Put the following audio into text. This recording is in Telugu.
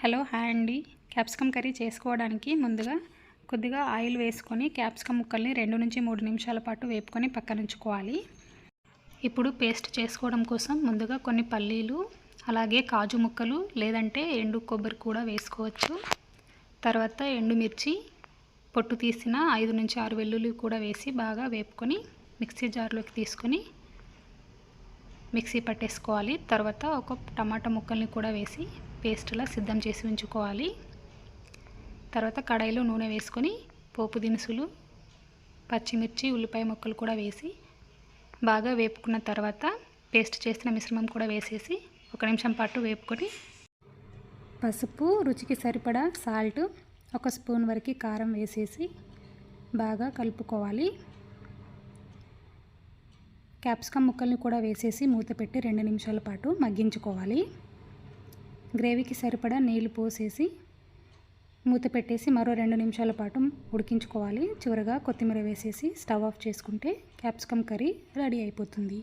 హలో హాయ్ అండి. క్యాప్సికమ్ కర్రీ చేసుకోవడానికి ముందుగా కొద్దిగా ఆయిల్ వేసుకొని క్యాప్సికమ్ ముక్కల్ని 2 నుంచి 3 నిమిషాల పాటు వేపుకొని పక్కన ఉంచుకోవాలి. ఇప్పుడు పేస్ట్ చేసుకోవడం కోసం ముందుగా కొన్ని పల్లీలు, అలాగే కాజు ముక్కలు లేదంటే ఎండు కొబ్బరి కూడా వేసుకోవచ్చు. తర్వాత ఎండుమిర్చి పొట్టు తీసిన 5 నుంచి 6 వెల్లుల్లి కూడా వేసి బాగా వేపుకొని మిక్సీ జార్లోకి తీసుకొని మిక్సీ పట్టేసుకోవాలి. తర్వాత ఒక టమాటా ముక్కల్ని కూడా వేసి పేస్ట్లా సిద్ధం చేసి ఉంచుకోవాలి. తర్వాత కడాయిలో నూనె వేసుకొని పోపు దినుసులు, పచ్చిమిర్చి, ఉల్లిపాయ ముక్కలు కూడా వేసి బాగా వేపుకున్న తర్వాత పేస్ట్ చేసిన మిశ్రమం కూడా వేసేసి 1 నిమిషం పాటు వేపుకొని పసుపు, రుచికి సరిపడా సాల్ట్, 1 స్పూన్ వరకు కారం వేసేసి బాగా కలుపుకోవాలి. క్యాప్సికమ్ ముక్కల్ని కూడా వేసేసి మూత పెట్టి 2 నిమిషాల పాటు మగ్గించుకోవాలి. గ్రేవీకి సరిపడా నీళ్లు పోసేసి మూత పెట్టేసి మరో 2 నిమిషాల పాటు ఉడికించుకోవాలి. చివరగా కొత్తిమీర వేసేసి స్టవ్ ఆఫ్ చేసుకుంటే క్యాప్సికమ్ కర్రీ రెడీ అయిపోతుంది.